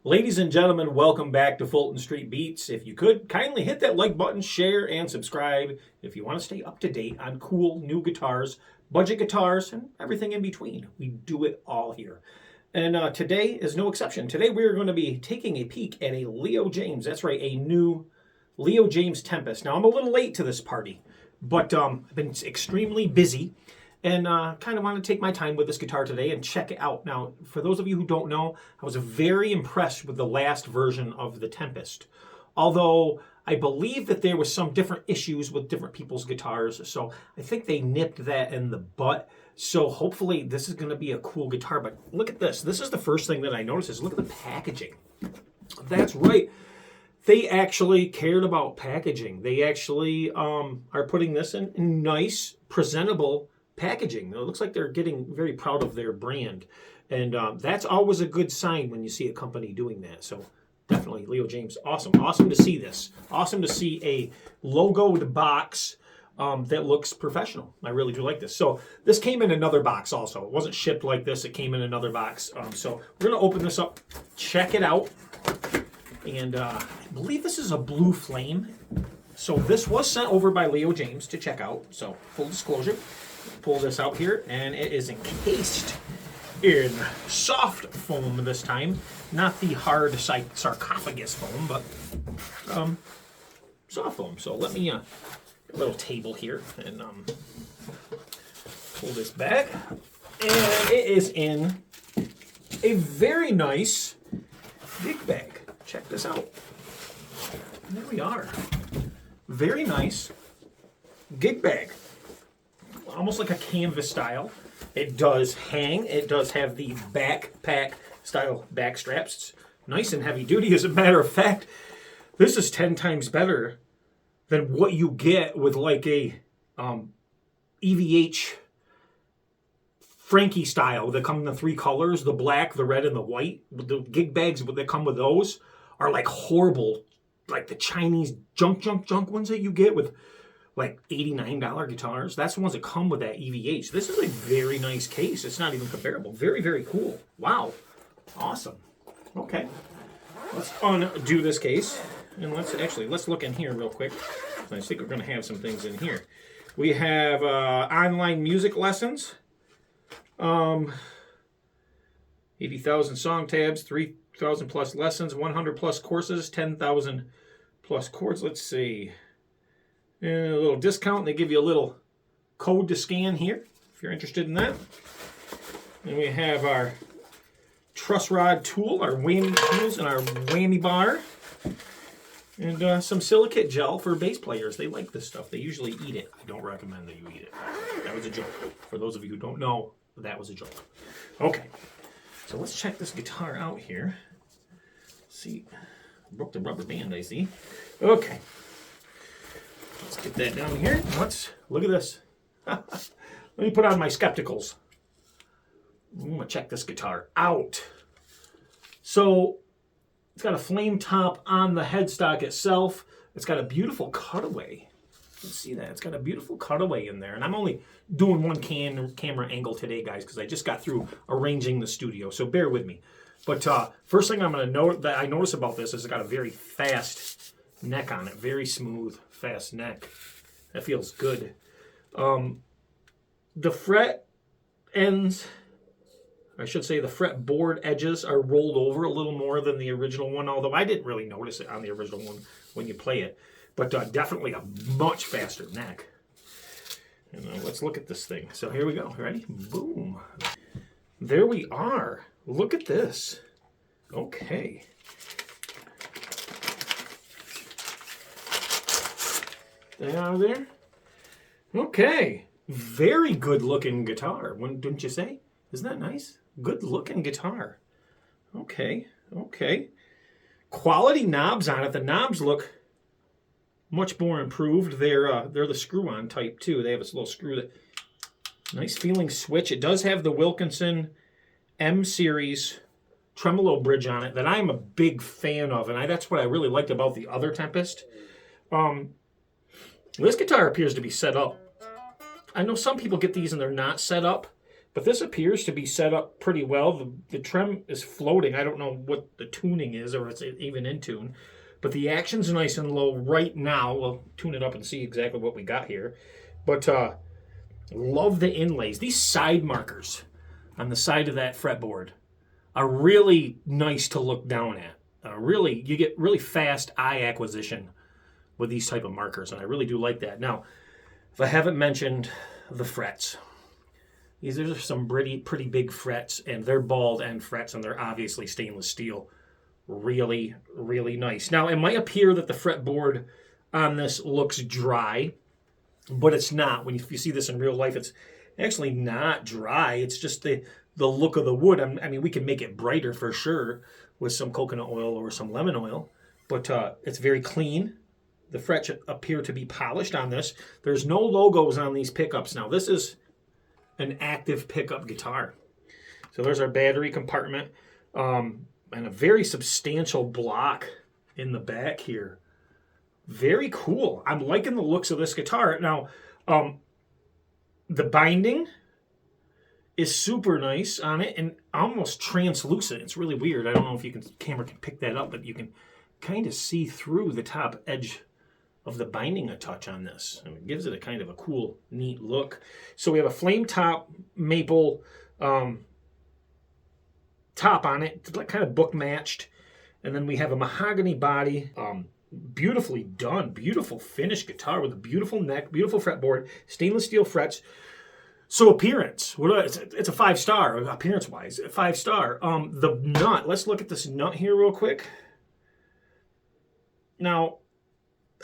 Ladies and gentlemen, welcome back to Fulton Street Beats. If you could, kindly hit that like button, share, and subscribe if you want to stay up to date on cool new guitars, budget guitars, and everything in between. We do it all here. And today is no exception. Today we are going to be taking a peek at a Leo Jaymz. That's right, a new Leo Jaymz Tempest. Now, I'm a little late to this party, but I've been extremely busy. And kind of want to take my time with this guitar today and check it out. Now, for those of you who don't know, I was very impressed with the last version of the Tempest. Although I believe that there was some different issues with different people's guitars. So I think they nipped that in the butt. So hopefully this is going to be a cool guitar. But look at this. This is the first thing that I noticed is look at the packaging. That's right. They actually cared about packaging. They actually are putting this in nice, presentable packaging. It looks like they're getting very proud of their brand, and that's always a good sign when you see a company doing that. So definitely Leo Jaymz, awesome to see this. Awesome to see a logoed box that looks professional. I really do like this. So this came in another box also. It wasn't shipped like this. It came in another box. So we're gonna open this up, check it out, and I believe this is a blue flame. So this was sent over by Leo Jaymz to check out. So full disclosure. Pull this out here, and it is encased in soft foam this time, not the hard sarcophagus foam, but soft foam. So let me a little table here and pull this back, and it is in a very nice gig bag. Check this out. And there we are. Very nice gig bag. Almost like a canvas style. It does hang. It does have the backpack style back straps. It's nice and heavy duty. As a matter of fact, this is 10 times better than what you get with like a EVH Frankie style that come in the 3 colors, the black, the red, and the white. The gig bags that come with those are like horrible, like the Chinese junk ones that you get with like $89 guitars. That's the ones that come with that EVH. This is a very nice case. It's not even comparable. Very, very cool. Wow. Awesome. Okay. Let's undo this case. And let's look in here real quick. I think we're going to have some things in here. We have online music lessons. 80,000 song tabs, 3,000 plus lessons, 100 plus courses, 10,000 plus chords. Let's see. And a little discount. They give you a little code to scan here if you're interested in that. And we have our truss rod tool, our whammy tools, and our whammy bar. And some silicate gel for bass players. They like this stuff. They usually eat it. I don't recommend that you eat it. That was a joke. For those of you who don't know, that was a joke. Okay. So let's check this guitar out here. Let's see. Broke the rubber band, I see. Okay. Let's get that down here. Look at this. Let me put on my spectacles. I'm going to check this guitar out. So it's got a flame top on the headstock itself. It's got a beautiful cutaway. Let's see that. It's got a beautiful cutaway in there. And I'm only doing one camera angle today, guys, because I just got through arranging the studio. So bear with me. But first thing I'm going to note that I notice about this is it's got a very fast neck on it. Very smooth, fast neck. That feels good. The fret ends, I should say the fretboard edges are rolled over a little more than the original one, although I didn't really notice it on the original one when you play it. But definitely a much faster neck. And let's look at this thing. So here we go. Ready? Boom. There we are. Look at this. Okay. They are there. Okay. Very good looking guitar. Didn't you say? Isn't that nice? Good looking guitar. Okay. Okay. Quality knobs on it. The knobs look much more improved. They're the screw-on type too. They have this little screw that nice feeling switch. It does have the Wilkinson M series tremolo bridge on it that I'm a big fan of, and that's what I really liked about the other Tempest. This guitar appears to be set up. I know some people get these and they're not set up, But this appears to be set up pretty well. The trem is floating. I don't know what the tuning is or if it's even in tune. But the action's nice and low right now. We'll tune it up and see exactly what we got here. But love the inlays. These side markers on the side of that fretboard are really nice to look down at. You get really fast eye acquisition with these type of markers, and I really do like that. Now, if I haven't mentioned the frets, these are some pretty big frets, and they're bald end frets, and they're obviously stainless steel. Really, really nice. Now, it might appear that the fretboard on this looks dry, but it's not. If you see this in real life, it's actually not dry. It's just the look of the wood. I mean, we can make it brighter for sure with some coconut oil or some lemon oil, but it's very clean. The frets appear to be polished on this. There's no logos on these pickups. Now, this is an active pickup guitar. So there's our battery compartment, and a very substantial block in the back here. Very cool. I'm liking the looks of this guitar. Now, the binding is super nice on it and almost translucent. It's really weird. I don't know if camera can pick that up, but you can kind of see through the top edge of the binding a touch on this. And it gives it a kind of a cool, neat look. So we have a flame top maple top on it, kind of book matched. And then we have a mahogany body, beautifully done, beautiful finished guitar with a beautiful neck, beautiful fretboard, stainless steel frets. So appearance, it's a 5-star appearance-wise, 5-star. The nut, let's look at this nut here real quick. Now,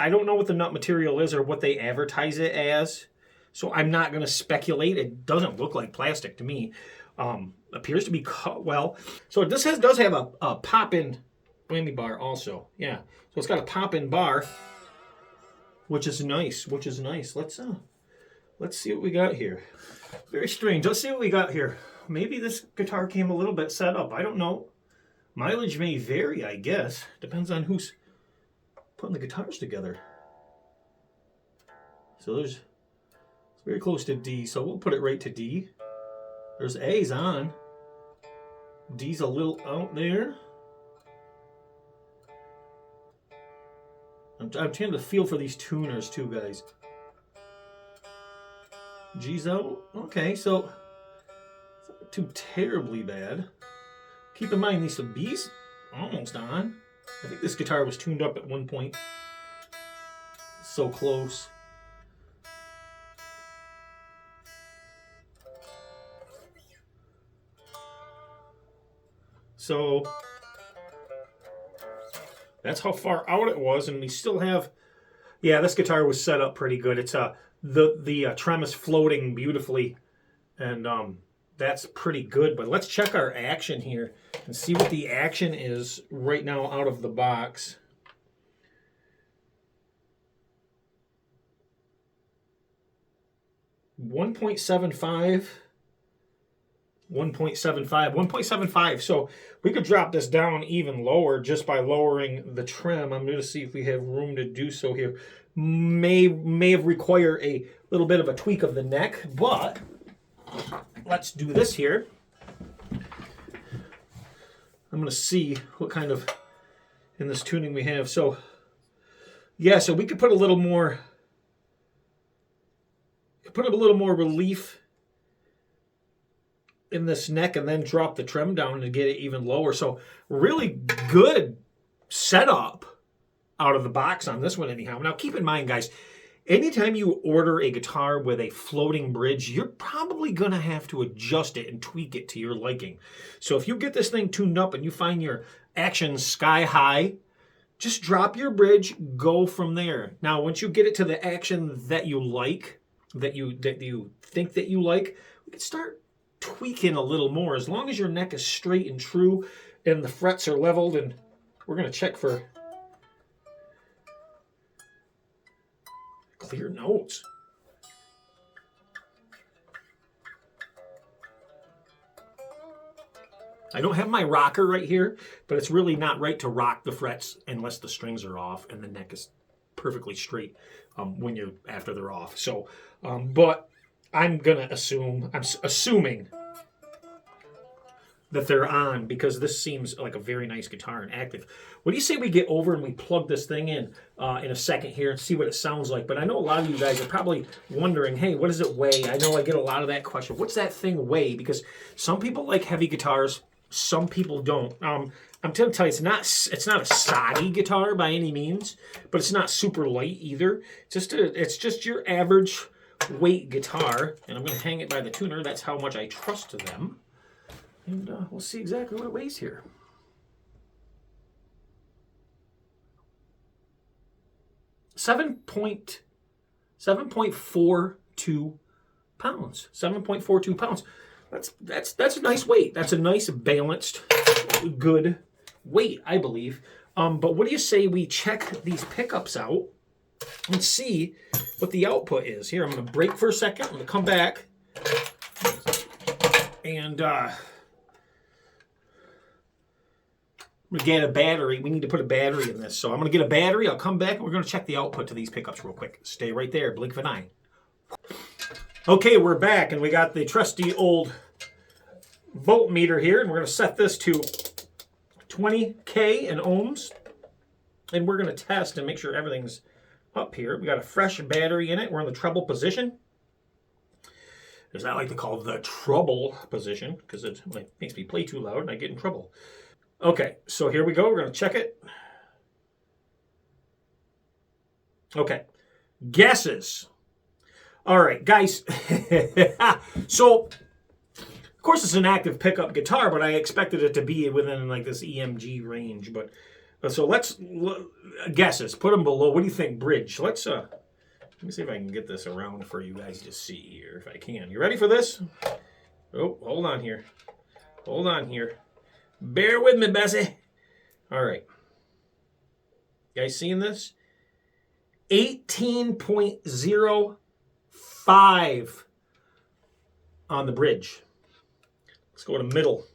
I don't know what the nut material is or what they advertise it as, so I'm not going to speculate. It doesn't look like plastic to me. Appears to be cut well. So this does have a pop-in whammy bar also. Yeah, so it's got a pop-in bar, which is nice. Let's see what we got here. Very strange. Let's see what we got here. Maybe this guitar came a little bit set up. I don't know. Mileage may vary, I guess. Depends on who's putting the guitars together. So it's very close to D, so we'll put it right to D. There's A's on. D's a little out there. I'm trying to feel for these tuners too, guys. G's out. Okay, so it's not too terribly bad. Keep in mind, these B's almost on. I think this guitar was tuned up at one point. So close. So that's how far out it was, and we still have. Yeah, this guitar was set up pretty good. It's the trem is floating beautifully, and that's pretty good. But let's check our action here and see what the action is right now out of the box. .75. 1.75. So we could drop this down even lower just by lowering the trim. I'm going to see if we have room to do so here. May require a little bit of a tweak of the neck, but let's do this here. I'm going to see what kind of in this tuning we have. So yeah, so we could put a little more relief in this neck and then drop the trim down to get it even lower. So really good setup out of the box on this one anyhow. Now keep in mind, guys, anytime you order a guitar with a floating bridge, you're probably going to have to adjust it and tweak it to your liking. So if you get this thing tuned up and you find your action sky high, just drop your bridge, go from there. Now once you get it to the action that you like, that you think that you like, we can start tweaking a little more. As long as your neck is straight and true and the frets are leveled, and we're going to check for clear notes. I don't have my rocker right here, but it's really not right to rock the frets unless the strings are off and the neck is perfectly straight after they're off. So, but I'm assuming that they're on, because this seems like a very nice guitar and active. What do you say we get over and we plug this thing in a second here and see what it sounds like? But I know a lot of you guys are probably wondering, hey, what does it weigh? I know I get a lot of that question. What's that thing weigh? Because some people like heavy guitars, some people don't. I'm going to tell you, it's not a soggy guitar by any means, but it's not super light either. It's just your average weight guitar, and I'm going to hang it by the tuner. That's how much I trust them. And we'll see exactly what it weighs here. Seven point 7.42 pounds. 7.42 pounds. That's a nice weight. That's a nice balanced, good weight, I believe. But what do you say we check these pickups out and see what the output is? Here, I'm going to break for a second. I'm going to come back and I'm going to get a battery. We need to put a battery in this. So I'm going to get a battery. I'll come back and we're going to check the output to these pickups real quick. Stay right there. Blink of an eye. Okay, we're back and we got the trusty old voltmeter here, and we're going to set this to 20K in ohms. And we're going to test and make sure everything's up here. We got a fresh battery in it. We're in the treble position. As I like to call the trouble position, because it makes me play too loud and I get in trouble. Okay, so here we go. We're going to check it. Okay, guesses. All right, guys. So, of course, it's an active pickup guitar, but I expected it to be within like this EMG range. But so let's guesses. Put them below. What do you think, bridge? Let me see if I can get this around for you guys to see here, if I can. You ready for this? Oh, hold on here. Hold on here. Bear with me, Bessie. All right. You guys seeing this? 18.05 on the bridge. Let's go to middle.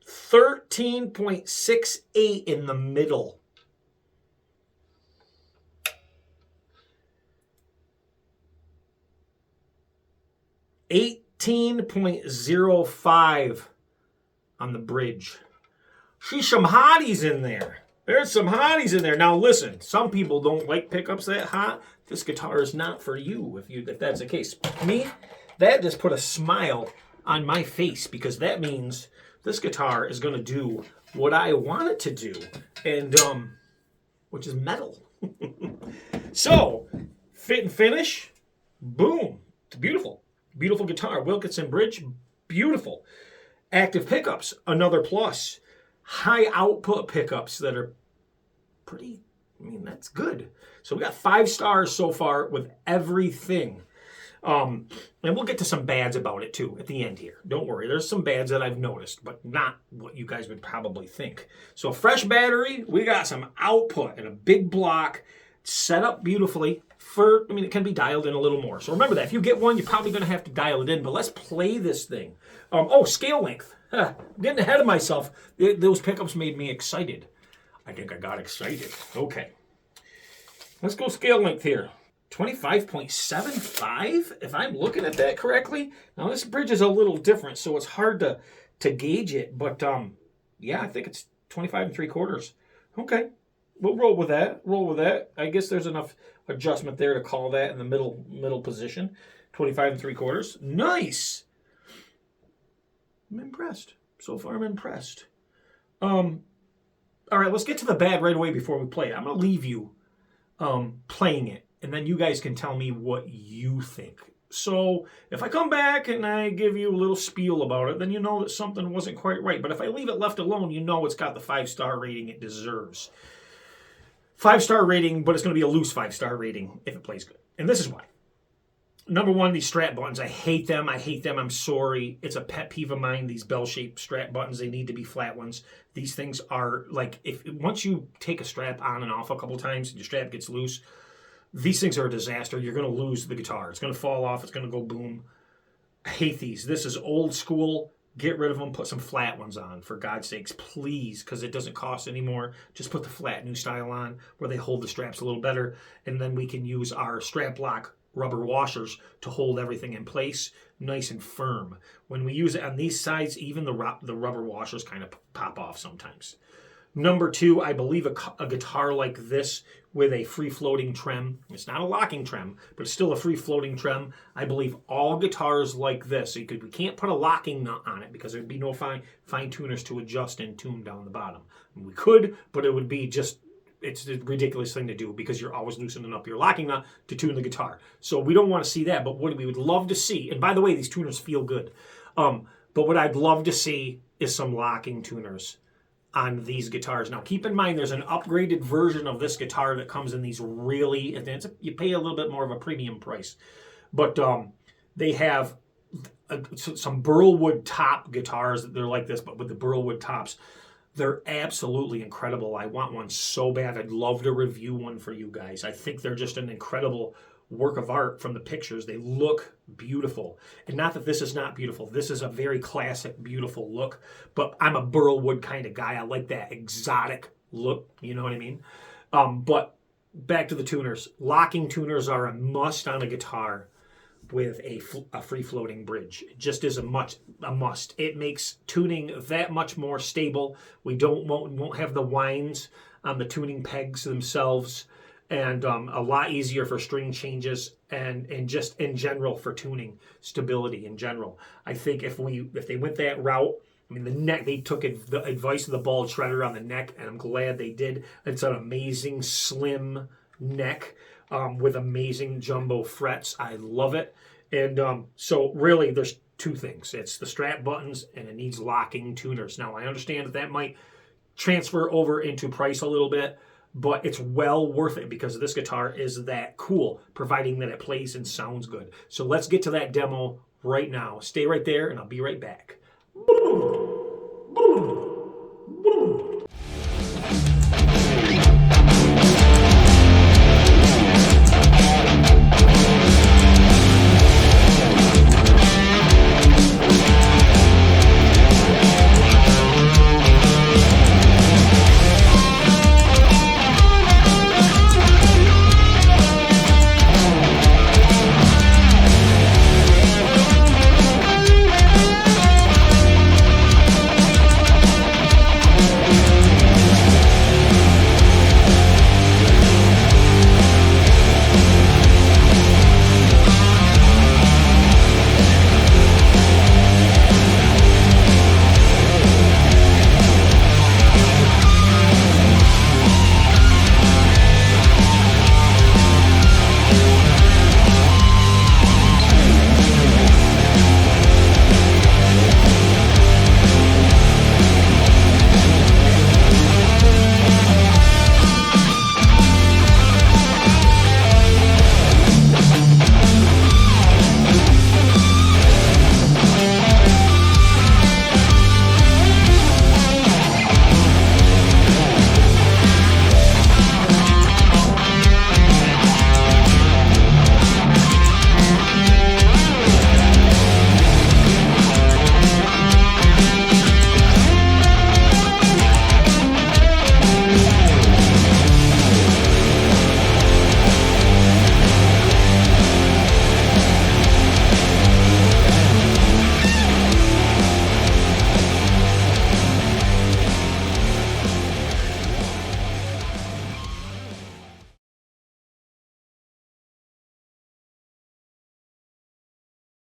13.68 in the middle. Eight 18.05 on the bridge. She's some hotties in there. There's some hotties in there. Now listen, some people don't like pickups that hot. This guitar is not for you if that's the case. Me, that just put a smile on my face, because that means this guitar is going to do what I want it to do, and which is metal. So, fit and finish, boom. It's beautiful. Beautiful guitar. Wilkinson bridge, beautiful. Active pickups, another plus. High output pickups that are pretty, that's good. So we got 5 stars so far with everything. And we'll get to some bads about it too at the end here. Don't worry, there's some bads that I've noticed, but not what you guys would probably think. So fresh battery, we got some output and a big block set up beautifully. It can be dialed in a little more. So remember that. If you get one, you're probably going to have to dial it in. But let's play this thing. Scale length. I'm getting ahead of myself. Those pickups made me excited. I think I got excited. Okay. Let's go scale length here. 25.75, if I'm looking at that correctly. Now, this bridge is a little different, so it's hard to gauge it. But, yeah, I think it's 25 3/4. Okay. We'll roll with that. I guess there's enough adjustment there to call that in the middle position. 25 3/4. Nice. I'm impressed. So far, I'm impressed. All right, let's get to the bad right away before we play it. I'm going to leave you playing it, and then you guys can tell me what you think. So if I come back and I give you a little spiel about it, then you know that something wasn't quite right. But if I leave it left alone, you know it's got the 5-star rating it deserves. 5-star rating, but it's going to be a loose 5-star rating if it plays good. And this is why. Number one, these strap buttons. I hate them. I'm sorry. It's a pet peeve of mine, these bell-shaped strap buttons. They need to be flat ones. These things are like, once you take a strap on and off a couple times and your strap gets loose, these things are a disaster. You're going to lose the guitar. It's going to fall off. It's going to go boom. I hate these. This is old school. Get rid of them. Put some flat ones on, for God's sakes, please, because it doesn't cost anymore. Just put the flat new style on where they hold the straps a little better, and then we can use our strap lock rubber washers to hold everything in place, nice and firm. When we use it on these sides, even the rubber washers kind of pop off sometimes. Number two, I believe a guitar like this with a free-floating trem. It's not a locking trem, but it's still a free-floating trem. I believe all guitars like this, we can't put a locking nut on it because there'd be no fine tuners to adjust and tune down the bottom. We could, but it would be just, it's a ridiculous thing to do because you're always loosening up your locking nut to tune the guitar. So we don't want to see that, but what we would love to see, and by the way, these tuners feel good, but what I'd love to see is some locking tuners on these guitars. Now, keep in mind, there's an upgraded version of this guitar that comes in these really, you pay a little bit more of a premium price, but they have some burlwood top guitars that they're like this, but with the burlwood tops. They're absolutely incredible. I want one so bad. I'd love to review one for you guys. I think they're just an incredible work of art from the pictures. They look beautiful. And not that this is not beautiful. This is a very classic, beautiful look. But I'm a burlwood kind of guy. I like that exotic look. You know what I mean? But back to the tuners. Locking tuners are a must on a guitar with a free-floating bridge. It just is a must. It makes tuning that much more stable. We won't have the whines on the tuning pegs themselves, and a lot easier for string changes and just in general for tuning stability in general. I think if they went that route, I mean, the neck, they took the advice of the ball shredder on the neck, and I'm glad they did. It's an amazing slim neck with amazing jumbo frets. I love it. And so really there's two things. It's the strap buttons and it needs locking tuners. Now I understand that might transfer over into price a little bit, but it's well worth it because this guitar is that cool, providing that it plays and sounds good. So let's get to that demo right now. Stay right there and I'll be right back.